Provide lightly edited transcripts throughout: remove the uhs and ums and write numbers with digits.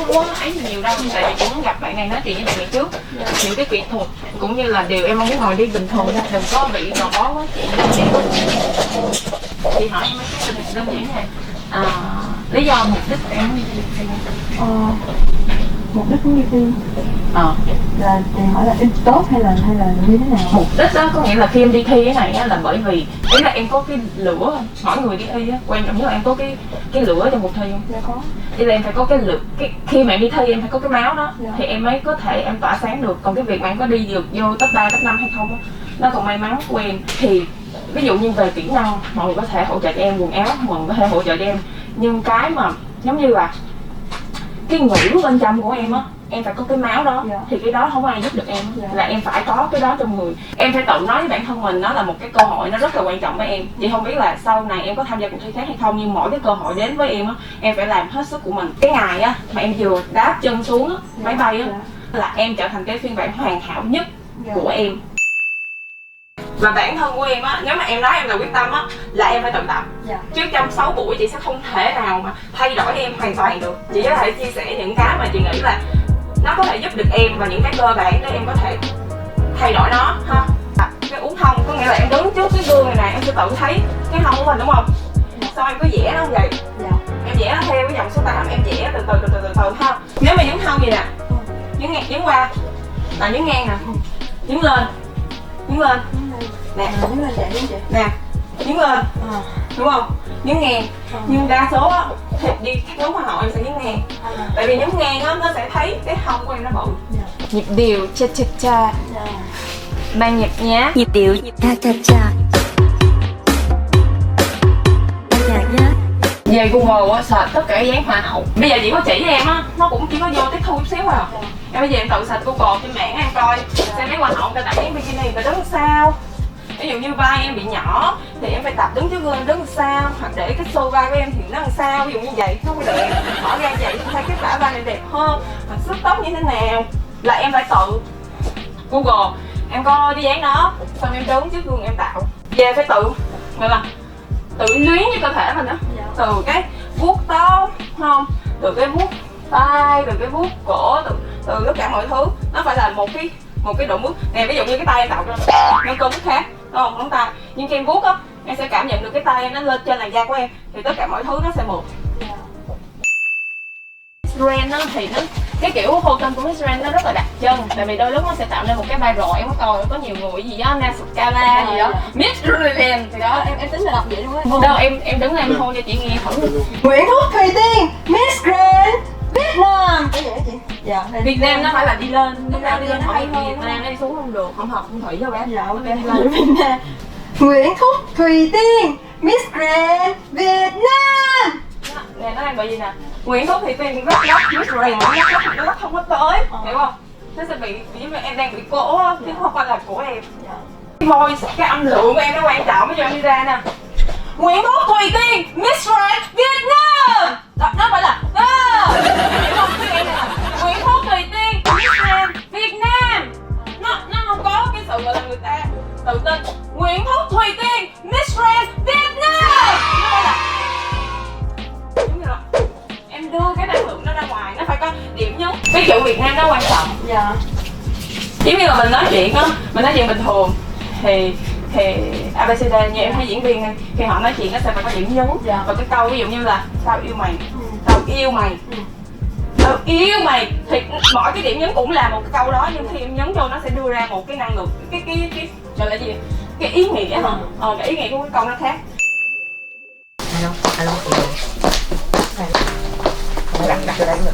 có ấy gì nhiều đâu, tại vì cũng muốn gặp bạn này nói chuyện với bạn này trước. Những cái kỹ thuật cũng như là điều em mong muốn ngồi đi bình thường thôi, đừng có bị gò bó quá chị. Chị hỏi em mấy cái đơn giản này, lý do mục đích em đi thi? Mục đích muốn đi thi là chị hỏi là em tốt hay là như thế nào? Mục đích đó có nghĩa là khi em đi thi cái này á, là bởi vì ý là em có cái lửa, mỗi người đi thi á, quan trọng nhất là em có cái lửa trong cuộc thi không? Dạ có. Vậy là em phải có cái lửa, khi mà em đi thi em phải có cái máu đó, thì em mới có thể em tỏa sáng được. Còn cái việc mà em có đi được vô top 3, top 5 hay không á, nó còn may mắn của em. Thì ví dụ như về kỹ năng, mọi người có thể hỗ trợ cho em quần áo, mọi người có thể hỗ trợ cho em, nhưng cái mà giống như là cái ngữ bên trong của em á, em phải có cái máu đó, thì cái đó không ai giúp được em, là em phải có cái đó trong người. Em phải tự nói với bản thân mình nó là một cái cơ hội, nó rất là quan trọng với em. Chị không biết là sau này em có tham gia cuộc thi khác hay không, nhưng mỗi cái cơ hội đến với em á, em phải làm hết sức của mình. Cái ngày á mà em vừa đáp chân xuống á, máy bay á, là em trở thành cái phiên bản hoàn hảo nhất của em. Và bản thân của em á, nếu mà em nói em là quyết tâm á, là em phải tự tập. Chứ trong 6 buổi chị sẽ không thể nào mà thay đổi em hoàn toàn được. Chị có thể chia sẻ những cái mà chị nghĩ là nó có thể giúp được em, và những cái cơ bản để em có thể thay đổi nó ha. Cái uống hông có nghĩa là em đứng trước cái gương này nè, em sẽ tự thấy cái hông của mình, đúng không? Sau em cứ vẽ nó không vậy? Em vẽ nó theo cái dòng số 8, em vẽ từ từ ha. Nếu mà nhấn hông gì nè, nhấn qua là nhấn ngang nè, nhấn lên nè, Nhấn lên vậy đúng chị? nè, nhấn lên, đúng không? Nhấn ngang. Nhưng đa số á thì đi các nhóm hoa hậu em sẽ nhấn ngang, tại vì nhấn ngang á nó sẽ thấy cái hông của em nó bự. Nhịp điệu cha cha cha, ban nhạc nhá, nhịp điệu cha cha cha, ban nhạc nhá. Về Google á search tất cả các dáng hoa hậu. Bây giờ chị có chỉ với em á, nó cũng chỉ có vô tiếp thu chút xíu à. Em bây giờ em tự search Google trên mạng em coi xem mấy hoa hậu người ta tập dáng bikini người ta đứng sao. Ví dụ như vai em bị nhỏ thì em phải tập đứng trước gương đứng sao, hoặc để cái xô vai của em thì nó làm sao, ví dụ như vậy nó không đẹp, bỏ ra vậy thay cái bả vai này đẹp hơn, hoặc sức tóc như thế nào, là em phải tự Google em coi cái dáng đó, xong em đứng trước gương em tạo. Về phải tự gọi là tự luyến với cơ thể mình đó, từ cái vuốt tóc không, từ cái vuốt tay, từ cái vuốt cổ, từ tất cả mọi thứ, nó phải là một cái độ bước nè. Ví dụ như cái tay em tạo ra nâng cơ bước khác, đúng không, ngón tay, nhưng khi em vuốt á em sẽ cảm nhận được cái tay em nó lên trên làn da của em, thì tất cả mọi thứ nó sẽ mượt. Brand nó thì nó cái kiểu hô tên của Miss Grand nó rất là đặc trưng, tại vì đôi lúc nó sẽ tạo nên một cái viral. Em có coi có nhiều người gì đó Nascala gì đó Miss Grand thì đó Em tính là đọc vậy luôn á. đâu em đứng em hô cho chị nghe thử. Nguyễn Thúc Thùy Tiên, Miss Grand Việt Nam. Cái gì hả chị? Dạ. Việt Nam nó phải là đi lên đi lên nó hay hơn. Việt Nam nó đi xuống không được, không hợp không thủy cho bé. Dạ ok, đi lên Việt Nam. Nguyễn Thúc Thùy Tiên, Miss Grand Việt Nam. Nè nó đang bị gì nè, Nguyễn Thúc Thùy Tiên rất lắc, Miss Grand nó lắc không có tới, hiểu không? Nó sẽ bị giống như em đang bị cố á, chứ không phải là của em. Cái voice, cái âm lượng của em nó quan trọng, bây giờ em đi ra nè, Nguyễn Thúc Thùy Tiên, Miss Grand Việt Nam. Đó, nó phải là hiểu không? Cái em này là Nguyễn Thúc Thùy Tiên, Miss Grand Việt Nam. Nó không có cái sự gọi là người ta tự tin. Nguyễn Thúc Thùy Tiên, Miss Grand Việt Nam. Nó phải là giống như là em đưa cái năng lượng nó ra ngoài, nó phải có điểm nhấn. Ví dụ Việt Nam nó quan trọng. Dạ. Giống như là mình nói chuyện á, mình nói chuyện bình thường thì ABCD như em thấy diễn viên khi họ nói chuyện nó sẽ phải có điểm nhấn. Và cái câu ví dụ như là tao yêu mày, tao yêu mày, tao yêu mày, thì mỗi cái điểm nhấn cũng là một cái câu đó, nhưng khi em nhấn vô nó sẽ đưa ra một cái năng lượng, cái gọi là gì, cái ý nghĩa hả? Cái ý nghĩa của cái câu nó khác. Alo đặt đặt đây được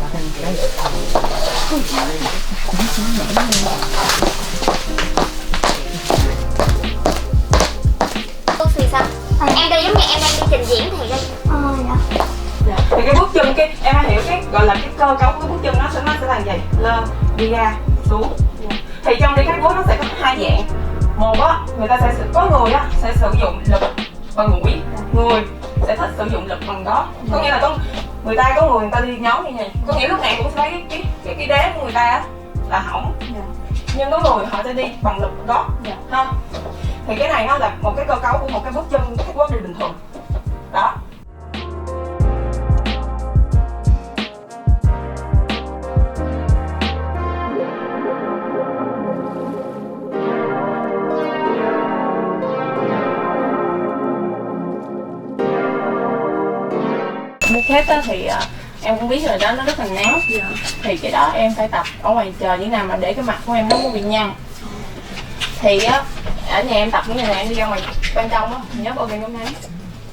Thì sao? Em đây giống như em đang đi trình diễn thì đây. Dạ. Thì cái bước chân cái em phải hiểu cái gọi là cái cơ cấu của bước chân nó sẽ là gì, lên đi ra xuống. Thì trong đi các bước nó sẽ có hai dạng. Một á, người ta sẽ có người á sẽ sử dụng lực bằng mũi, người sẽ thích sử dụng lực bằng gót. Có nghĩa là có người ta đi nhóm như này, có nghĩa lúc nào cũng sẽ lấy cái đế của người ta á là hỏng. Nhưng có người họ sẽ đi bằng lực gót ha. Thì cái này nó là một cái cơ cấu của một cái bước chân các bước đi bình thường đó. Tết á thì em cũng biết rồi đó, nó rất là nắng. Thì cái đó em phải tập ở ngoài trời như nào mà để cái mặt của em nó không bị nhăn. Thì á ở nhà em tập như này, em đi ra ngoài ban công á, nhớ bao kem chống nắng.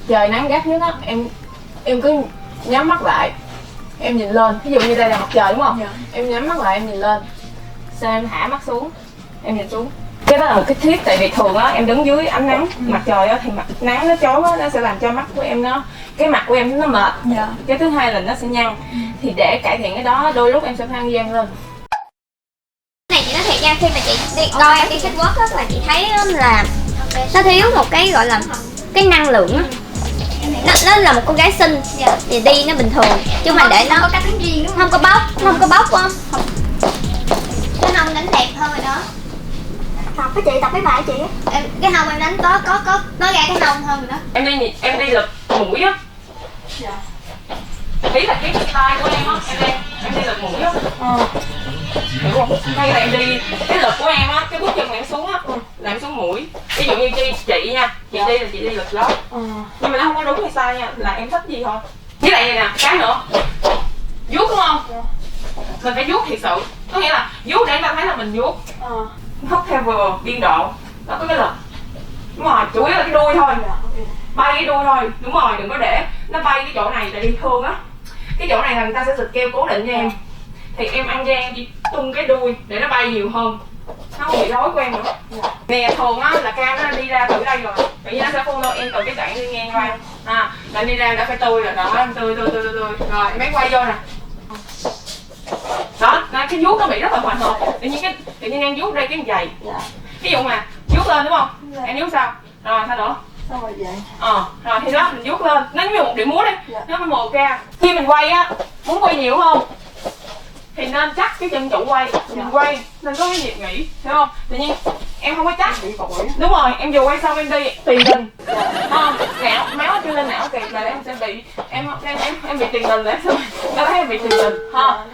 Trời nắng gắt nhất á, em cứ nhắm mắt lại, em nhìn lên. Ví dụ như đây là mặt trời đúng không? Em nhắm mắt lại, em nhìn lên. Sau em thả mắt xuống, em nhìn xuống. Cái đó là cái tip, tại vì thường á em đứng dưới ánh nắng mặt trời á thì mặt nắng nó chói á, nó sẽ làm cho mắt của em cái mặt của em nó mệt. Cái thứ hai là nó sẽ nhăn. Thì để cải thiện cái đó, đôi lúc em sẽ phải ăn gian lên. Này chị nói thiệt nha, khi mà chị đi coi em đi catwalk á là chị thấy là nó thiếu một cái gọi là cái năng lượng á. Nó là một con gái xinh thì đi nó bình thường chứ mà để nó có cách tính riêng đúng không? Không có bóc không? Cái hông đánh đẹp hơn rồi đó. Tập với chị, tập với bài chị á. Cái hông em đánh có nói ra cái hông hơn rồi đó. Em đi lật mũi á. Ý là cái style của em á, em đi lật mũi á. Hiểu không? Hay là em đi cái lật của em á, cái bước chân của em xuống á, là em xuống mũi. Ví dụ như chị nha, chị đi là chị đi lật đó. Nhưng mà nó không có đúng hay sai nha, là em thích gì thôi. Với lại này nè, cái nữa, vuốt đúng không? Mình phải vuốt thiệt sự. Có nghĩa là vuốt để người ta thấy là mình vuốt. Hút theo vừa biên độ. Đó có cái lật. Đúng rồi, chủ yếu là cái đuôi thôi. Bay cái đuôi thôi, đúng rồi, đừng có để nó bay cái chỗ này, tại vì thường á cái chỗ này là người ta sẽ xịt keo cố định cho em. Thì em ăn gian chỉ tung cái đuôi để nó bay nhiều hơn, nó không bị rối của em nữa. Nè thường á là Cam nó đi ra từ đây rồi, tự nhiên nó sẽ follow em từ cái đoạn đi ngang qua. Là đi ra đã phải tươi rồi, đó em tươi. Rồi em quay vô nè. Đó, cái vuốt nó bị rất là hồi hộp. Tự nhiên em vuốt đây cái giày. Ví dụ mà vuốt lên đúng không? Em vuốt sao? Rồi sao nữa? Sao rồi vậy? Rồi thì đó mình vuốt lên, nó giống như một điệu múa đi. Nó phải mồ ra. Khi mình quay á, muốn quay nhiều không? Thì nên chắc cái chân trụ quay, mình quay nên có cái nhịp nghỉ, hiểu không? Tự nhiên em không có chắc. Đúng rồi, em vừa quay xong em đi tiền đình. Não máu chưa lên não kìa là em sẽ bị em bị tiền đình, để em thấy em bị tiền đình ha.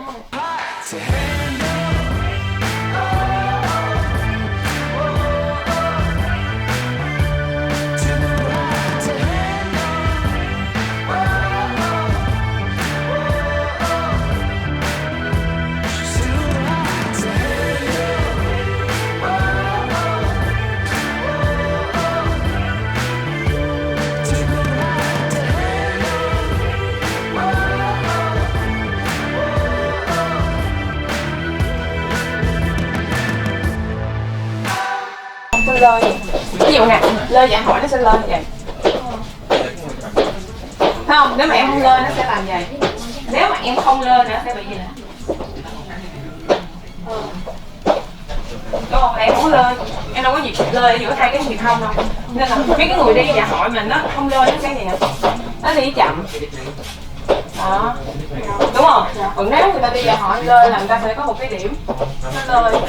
Lơ vậy. Ví dụ nè, lơ dạ hỏi nó sẽ lơ như vậy. Thấy không? Nếu mà em không lơ nó sẽ làm vậy. Nếu mà em không lơ nữa sẽ bị gì nè. Đúng không? Em không có lơ, em đâu có nhịp lơ ở giữa hai cái nhịp hông đâu. Nên là mấy cái người đi dạ hỏi mình nó không lơ nó sẽ gì nè. Nó đi chậm. Đó. Đúng không? Còn nếu người ta đi dạ hỏi lơ là người ta sẽ có một cái điểm nó lơ.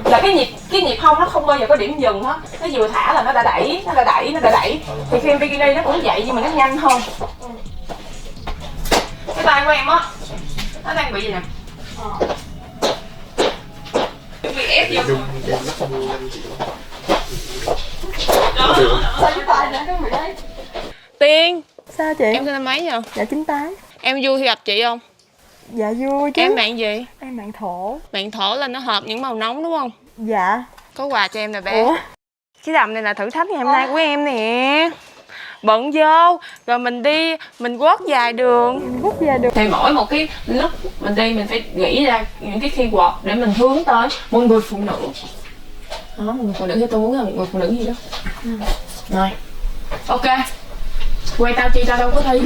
Là cái nhịp hông nó không bao giờ có điểm dừng hết. Nó vừa thả là nó đã đẩy. Thì khi em bikini nó cũng vậy nhưng mà nó nhanh hơn. Cái tay của em á, nó đang bị gì nè? Bị ép vô. Đó. Sao cái tay nữa cái đấy? Tiên. Sao chị? Em sinh năm mấy nhờ? Dạ 98. Em vui khi gặp chị không? Dạ vui chứ. Em bạn gì? Em bạn thổ. Bạn thổ là nó hợp những màu nóng đúng không? Dạ. Có quà cho em nè bé. Ủa? Cái đầm này là thử thách ngày hôm nay của em nè. Bận vô, rồi mình đi, mình quất dài đường. Rút ra được. Thì mỗi một cái lúc mình đi mình phải nghĩ ra những cái keyword để mình hướng tới một người phụ nữ. Đó, một người phụ nữ thì tôi muốn là một người phụ nữ gì đó. Rồi, ok. Quay tao chi tao đâu có thi.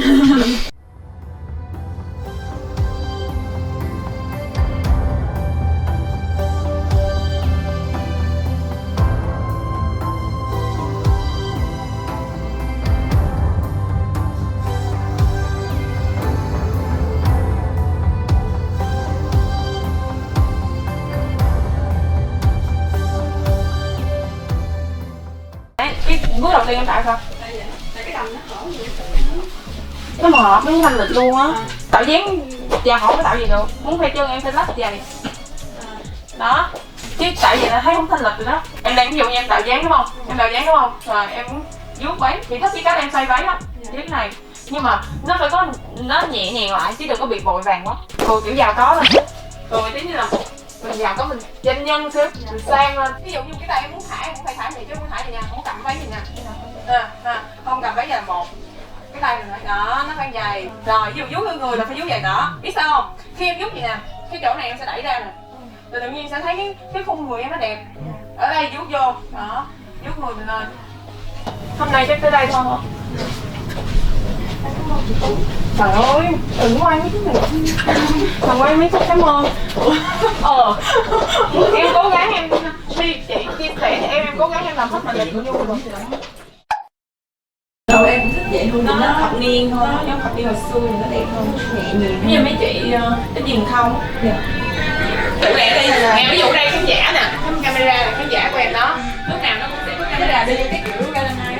Cái bước đầu tiên em tại sao? Nó mọt, nó thanh lịch luôn á. Tạo dáng già hỏi có tạo gì được. Muốn khoe chân em phải lách giày. Đó. Chứ tại vì là thấy không thanh lịch rồi đó. Em đang ví dụ như em tạo dáng đúng không? Em tạo dáng đúng không? Rồi em vuốt váy. Chị thích cái cách em xoay váy lắm. Cái này. nhưng mà nó phải có, nó nhẹ nhàng lại chứ đừng có bị vội vàng quá. Kiểu giàu có lên chút, rồi tí như là mình giàu có, mình doanh nhân xíu, mình sang lên. Ví dụ như cái tay em muốn thả, em cũng phải thả vậy chứ không thả vậy nha, không cầm váy gì nha. Không cầm váy dài một, cái tay mình phải đó, nó phải dày. Rồi ví dụ vuốt người là phải vuốt dày đó, biết sao không? Khi em vuốt vậy nè, cái chỗ này em sẽ đẩy ra nè, rồi tự nhiên sẽ thấy cái khung người em nó đẹp. Ở đây vuốt vô, đó, vuốt người mình lên. Hôm nay chắc tới đây thôi. Trời ơi, đừng quay mấy cái này. Đừng quay mấy cái cảm ơn. Em cố gắng em đi, chị chia sẻ cho em cố gắng em làm hết mình là chị vui rồi. Đâu em cũng thích vậy luôn, Nó nó thập niên thôi. Nó giống thập niên hồi xưa thì nó đẹp hơn. Nhẹ nhàng. Bây giờ mấy chị ít nhìn không? Tự mẹ đi, mẹ ví dụ đây khán giả nè, camera là khán giả của em đó. Lúc nào nó cũng sẽ có camera đi cái kiểu ra lên này.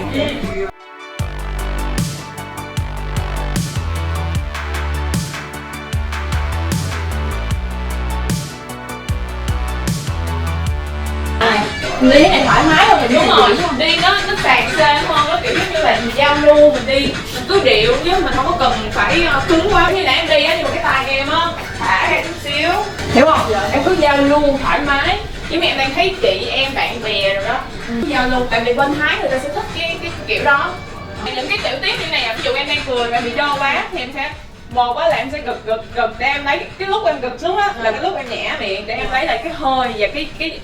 Đi này thoải mái hơn mình. Đúng rồi, đi nó sàn xê hơn, nó kiểu như là mình giao lưu, mình đi mình cứ điệu chứ mình không có cần phải cứng quá. Như nãy em đi á, nhưng mà cái tay em á thả ra chút xíu, hiểu không? Em cứ giao lưu thoải mái. Chứ em đang thấy chị em bạn bè rồi đó, giao lưu, tại vì bên Thái người ta sẽ thích cái kiểu đó. Những cái tiểu tiết như này, ví dụ em đang cười mà em bị đo quá thì em sẽ một á là em sẽ gật để em lấy cái lúc em gật xuống á là cái lúc em nhả miệng để em lấy lại cái hơi và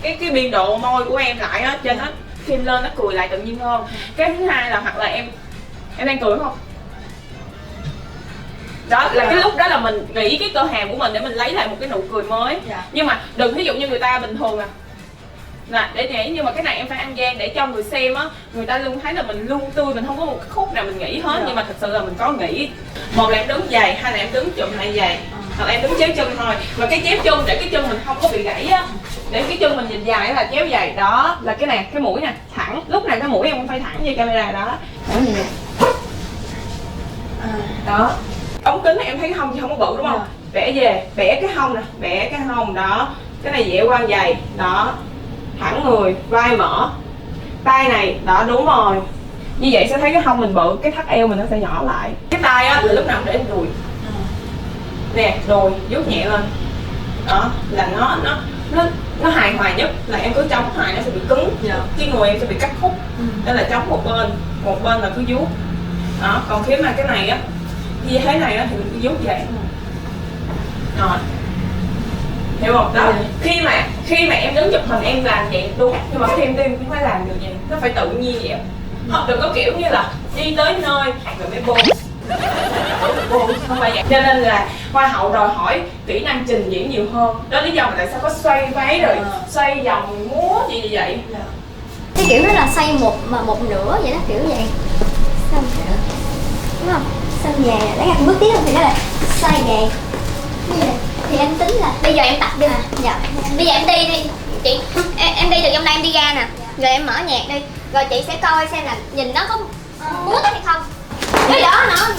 cái biên độ môi của em lại á, cho nó thêm lên, nó cười lại tự nhiên hơn. Cái thứ hai là hoặc là em đang cười không, đó là cái lúc đó là mình nghĩ cái cơ hàm của mình để mình lấy lại một cái nụ cười mới. Nhưng mà đừng, ví dụ như người ta bình thường nè để nhảy, nhưng mà cái này em phải ăn gian để cho người xem á, người ta luôn thấy là mình luôn tươi, mình không có một cái khúc nào mình nghĩ hết. Nhưng mà thật sự là mình có nghĩ. Một là em đứng dày, hai là em đứng chụm lại dày, hoặc là em đứng chéo chân thôi. Và cái chéo chân để cái chân mình không có bị gãy á, để cái chân mình nhìn dài là chéo dày. Đó là cái này, cái mũi nè thẳng, lúc này cái mũi em cũng phải thẳng như camera đó. Đó như này. Đó, ống kính này em thấy cái hông chứ không có bự đúng không? Vẽ về, vẽ cái hông nè, vẽ cái hông đó. Cái này dẻo quang dày, đó, thẳng người, vai mở, tay này, đó đúng rồi. Như vậy sẽ thấy cái hông mình bự, cái thắt eo mình nó sẽ nhỏ lại. Cái tay á là lúc nào cũng để lên đùi. Nè, đùi vuốt nhẹ lên. Đó, là nó hài hòa nhất là em cứ chống hoài nó sẽ bị cứng. Cái người em sẽ bị cắt khúc. Nên là chống một bên là cứ vuốt. Đó, còn khi mà cái này á, như thế này á thì mình cứ vuốt vậy. Rồi. Hiểu không? Đó. Khi mà em đứng chụp hình em làm vậy đúng, nhưng mà khi em tim cũng phải làm được vậy, nó phải tự nhiên vậy. Không đừng có kiểu như là đi tới nơi rồi mới bô, không phải vậy. Cho nên là hoa hậu đòi hỏi kỹ năng trình diễn nhiều hơn. Đó lý do mà tại sao có xoay váy rồi xoay vòng múa gì vậy. Cái kiểu đó là xoay một nửa vậy đó, kiểu vậy. Xong đúng không? Xong về lấy ra bước tiếp thì nó là xoay về. Thì em tính là bây giờ em tập đi. Dạ. Bây giờ em đi chị, em đi từ trong đây em đi ra nè, rồi em mở nhạc đi, rồi chị sẽ coi xem là nhìn nó có muốn hay không. Cái đó nó không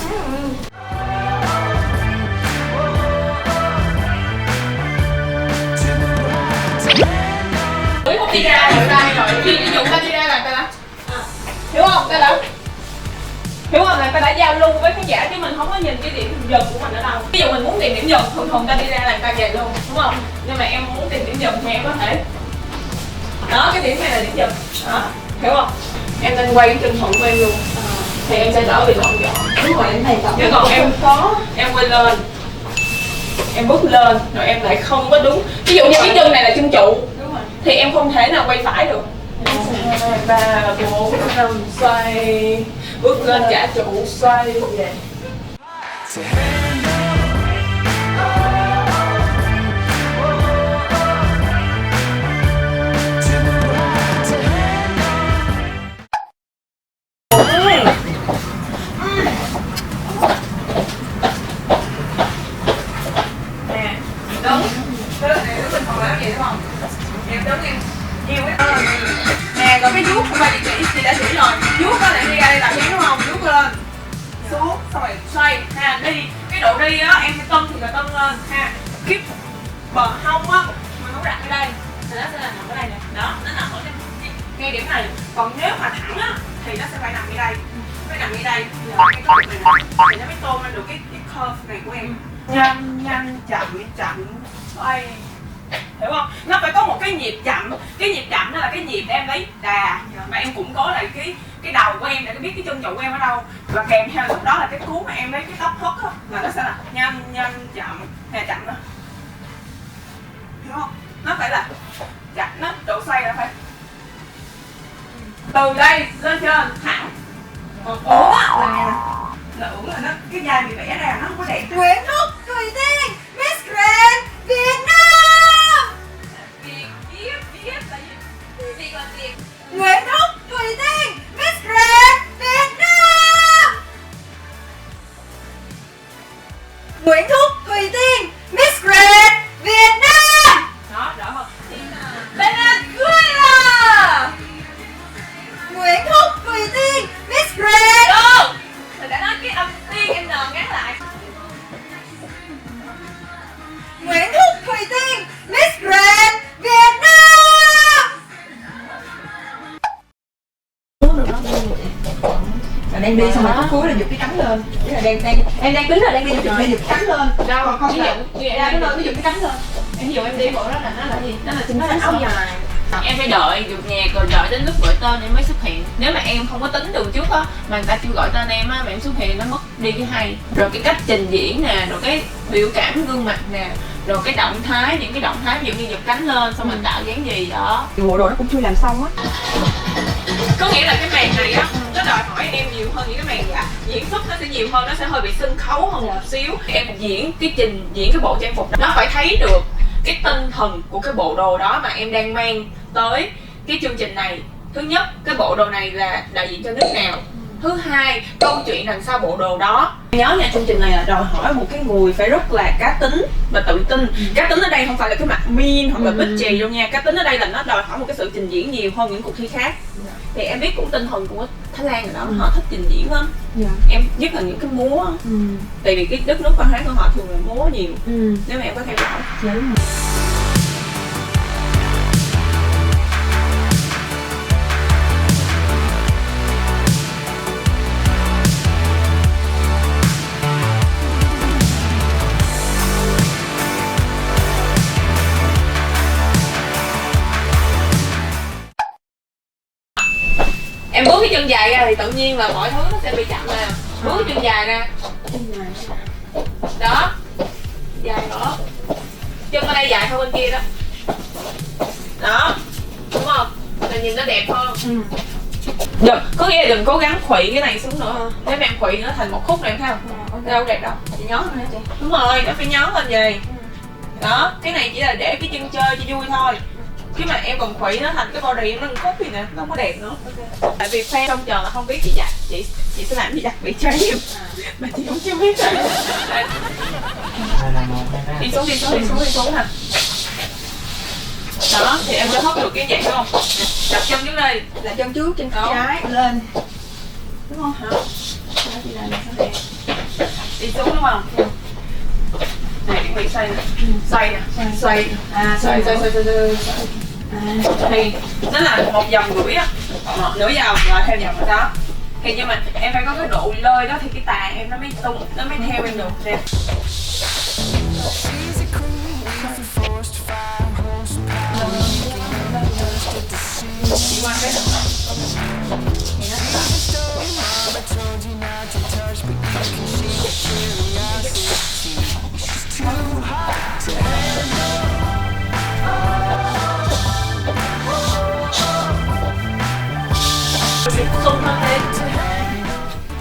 đi ra rồi đây rồi, ví dụ ta đi ra là ta đã, hiểu không? Ta đã hiểu không, là ta đã giao lưu với khán giả chứ mình không có nhìn cái điểm dừng của mình ở đâu. Ví dụ mình muốn tìm điểm dừng, thường ta đi ra là ta về luôn, đúng không? Nhưng mà em muốn tìm điểm dừng thì em có thể, đó cái điểm này là điểm dừng, đó hiểu không? Em nên quay cái chân thuận của em luôn, thì em sẽ đỡ bị lộn giòn. Đúng rồi, em thầy tập. Chứ còn em quay lên, em bước lên rồi em lại không có đúng. Ví dụ như cái chân này là chân trụ thì em không thể nào quay phải được. 2, 3, 4, 5 xoay, bước lên trả trụ xoay về. Nè, đứng. Cái này mình còn làm gì đúng không? Em đứng em yêu cái nè, rồi cái vuốt của ba chị đã chỉ rồi. Vuốt đó là đi ra đây làm đúng không? Vuốt lên xuống xong rồi xoay ha, đi cái độ đi á em phải tân thì là tân lên ha. Cái bờ hông á mình không đặt ở đây thì nó sẽ là nằm ở đây nè, đó nó nằm ở ngay điểm này. Còn nếu mà thẳng á thì nó sẽ phải nằm ở đây, phải nằm ở đây là cái góc này thì nó mới tôn lên được cái curve này của em. Nhanh nhanh chậm chậm xoay, hiểu không? Nó phải có một cái nhịp chậm, cái nhịp chậm đó là cái nhịp để em lấy đà mà em củng cố lại cái đầu của em để biết cái chân trụ của em ở đâu, và kèm theo lúc đó là cái cú mà em lấy cái tóc hook á là nó sẽ là nhanh nhanh chậm hay chậm đó, hiểu không? Nó phải là chậm, nó độ xoay là phải từ đây lên trên thẳng, còn ủa là ủa là nó cái dây bị vẽ ra nó không có đẹp. Nguyễn Thúc Thùy Tiên Miss Grand Việt Nam. Viết là gì? Viết là Việt. Nguyễn Thúc Thùy Tiên Miss Grand Việt Nam. Nguyễn Thúc Thùy Tiên Miss Grand Việt Nam. Đó, đỡ không? Venezuela. Nguyễn Thúc Thùy Tiên Miss Grand. Đâu? Mình đã nói cái âm tiên em n ngắn lại. Nguyễn Thúc Thùy Tiên Miss Grand Việt Nam. Rồi đang đi xong rồi cuối cuối là giục cái cánh lên. Ý là em đang tính là đang đi giục cái cánh lên. Đâu, Còn không ví là dụ như ra em cái nơi giục cái cánh lên. ví dụ em đi bộ đó là nó là gì? Nó là chính xác áo dài. Em phải đợi dục nhạc rồi đợi đến lúc gọi tên em mới xuất hiện. Nếu mà em không có tính đường trước á mà người ta chưa gọi tên em á mà em xuất hiện nó mất đi cái hay. Rồi cái cách trình diễn nè, rồi cái biểu cảm gương mặt nè, rồi cái động thái, những cái động thái ví dụ như giật cánh lên xong mình tạo dáng gì đó. Bộ đồ nó cũng chưa làm xong á. Có nghĩa là cái màn này á nó đòi hỏi em nhiều hơn những cái màn diễn xuất, nó sẽ nhiều hơn, nó sẽ hơi bị sân khấu hơn một xíu. Em diễn cái bộ trang phục đó, nó phải thấy được cái tinh thần của cái bộ đồ đó mà em đang mang tới cái chương trình này. Thứ nhất, cái bộ đồ này là đại diện cho nước nào. Thứ hai, câu chuyện đằng sau bộ đồ đó. Nhớ nha, chương trình này là đòi hỏi một cái người phải rất là cá tính và tự tin. Cá tính ở đây không phải là cái mặt mean hoặc là bitchy đâu nha. Cá tính ở đây là nó đòi hỏi một cái sự trình diễn nhiều hơn những cuộc thi khác. Thì em biết cũng tinh thần của Thái Lan rồi đó, họ thích trình diễn lắm. Em nhất là những cái múa. Tại vì cái đất nước văn hóa của họ thường là múa nhiều. Nếu mà em có theo dõi. Em bước cái chân dài ra thì tự nhiên là mọi thứ nó sẽ bị chậm nè. Bước cái chân dài ra. Đó. Dài nữa. Chân ở đây dài hơn bên kia đó. Đó. Đúng không? Là nhìn nó đẹp hơn. Được, có nghĩa là đừng cố gắng khuỵu cái này xuống nữa. Nếu mà em khuỵu nó thành một khúc này em thấy không? Đâu đẹp đâu. Chị nhớ rồi hả chị? Đúng rồi, nó phải nhớ lên vậy. Đó, cái này chỉ là để cái chân chơi cho vui thôi. Chứ mà em còn khuỵu nó thành cái body em nó khúc gì nè, nó không có đẹp nữa. Tại vì fan trong chờ là không biết chị giặt, chị sẽ làm gì đặc biệt cho em. Mà chị cũng chưa biết rồi. Đi xuống hả? Đó, thì em sẽ hốt được cái dạng đúng không? Đặt chân trước đây. Là chân trước, chân Đó. trái lên. Đúng không? Hả? Đó chị làm sao đẹp. Đi xuống đúng không? Này chuẩn bị xoay nè. Xoay nè. Xoay. Xoay. Thì nó là một vòng rưỡi á, nửa vòng rồi theo vòng đó. Thì nhưng mà em phải có cái độ lơi đó thì cái tà em nó mới tung, nó mới theo em được nè. Chị qua cái tung lên đi.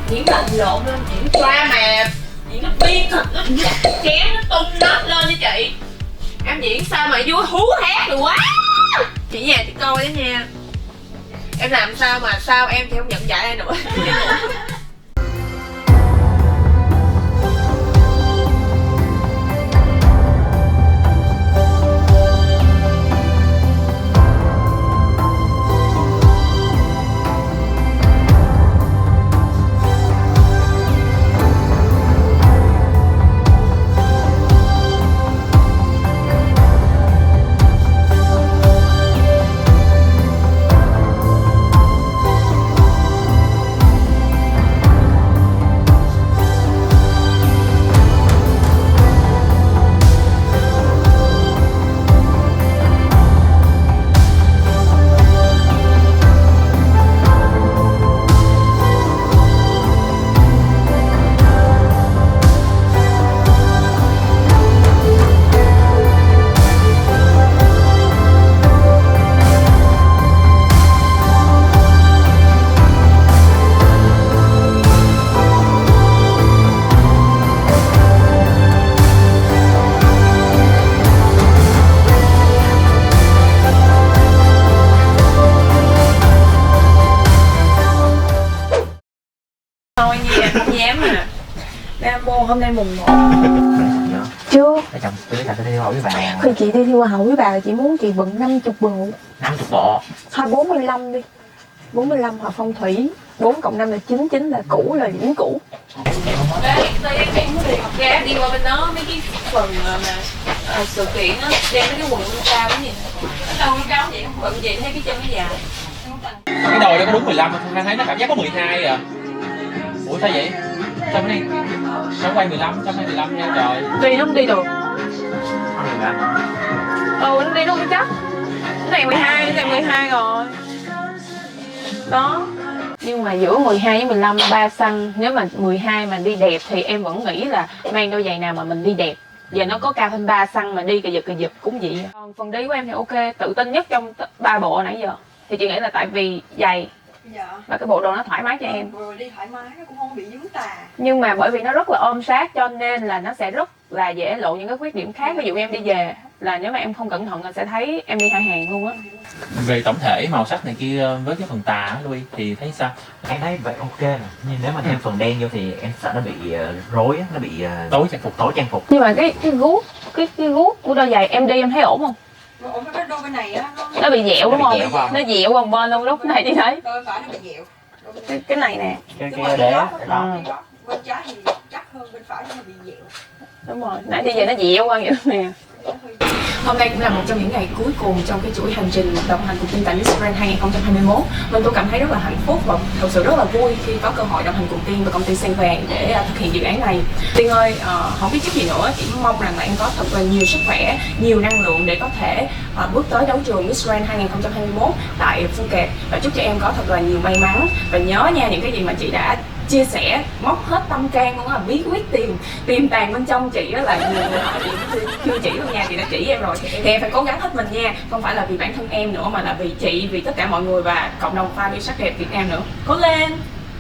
Diễn lộn lộn lên, diễn choa mà diễn nó biên thịt, nó chặt chém, nó tung nết lên với chị. Em diễn sao mà vui hú hét được quá. Chị về chị coi đó nha. Em làm sao mà sao em thì không nhận giải ai nữa. Ồ, hôm nay mùng 1. Chưa. Ở chồng tôi sẽ đi hỏi với bà. Khi chị đi thi hoa hậu với bà là chị muốn chị bận 50 bộ. 50 bộ. Thôi 45 đi. 45 hoặc phong thủy. 4 cộng 5 là 9, 9 là cũ là vĩnh cũ. Đấy, em muốn đi học ra đi qua bên đó mấy cái phần mà sự kiện á, đem mấy cái quần cao cái gì nó đâu nó cao vậy, bận vậy thấy cái chân nó dài. Cái đồi đó có đúng 15 mà Phương thấy nó cảm giác có 12 à. Ủa sao vậy? Sao bữa nay sao quay 15, sao quay 15 nha trời. Đi nó không đi được. Không được anh. Nó đi nó không chắc. Cái này 12 rồi. Đó. Nhưng mà giữa 12 với 15 3 xăng, nếu mà 12 mà đi đẹp thì em vẫn nghĩ là mang đôi giày nào mà mình đi đẹp. Giờ nó có cao hơn 3 xăng mà đi cà giật cũng vậy. Còn phần đi của em thì ok, tự tin nhất trong 3 bộ nãy giờ. Thì chị nghĩ là tại vì giày và cái bộ đồ nó thoải mái cho em. Vừa đi thoải mái, nó cũng không bị vướng tà. Nhưng mà bởi vì nó rất là ôm sát cho nên là nó sẽ rất là dễ lộ những cái khuyết điểm khác. Ví dụ em đi về là nếu mà em không cẩn thận là sẽ thấy em đi hai hàng luôn á. Về tổng thể màu sắc này kia với cái phần tà á Louis thì thấy sao? Em thấy vậy ok nè. Nhưng nếu mà thêm phần đen vô thì em sợ nó bị rối á, nó bị Tối trang phục. tối trang phục. Nhưng mà cái guốc của đôi giày em đi em thấy ổn không? Ủa cái đôi bên này á Nó bị dẹo đúng Nó không? bị dẹo phải không? Nó dẹo quần bên luôn lúc này chị thấy. đôi phải nó bị dẹo. Cái này nè. Cái đế đó. Bên trái thì chắc hơn, bên phải nó bị dẹo. Đúng rồi, nãy đi về nó dẹo qua vậy nè. Hôm nay cũng là một trong những ngày cuối cùng trong cái chuỗi hành trình đồng hành cùng Tiên tại Miss Grand 2021. Mình tôi cảm thấy rất là hạnh phúc và thật sự rất là vui khi có cơ hội đồng hành cùng Tiên và công ty Sen Vàng để thực hiện dự án này. Tiên ơi, không biết chút gì nữa, chỉ mong rằng là em có thật là nhiều sức khỏe, nhiều năng lượng để có thể bước tới đấu trường Miss Grand 2021 tại Phuket, và chúc cho em có thật là nhiều may mắn. Và nhớ nha, những cái gì mà chị đã chia sẻ móc hết tâm can luôn á, bí quyết tìm tàng bên trong chị á, là nhiều người hỏi chị chưa chỉ luôn nha, chị đã chỉ em rồi thì em phải cố gắng hết mình nha, không phải là vì bản thân em nữa mà là vì chị, vì tất cả mọi người và cộng đồng fan yêu sắc đẹp Việt Nam nữa. Cố lên.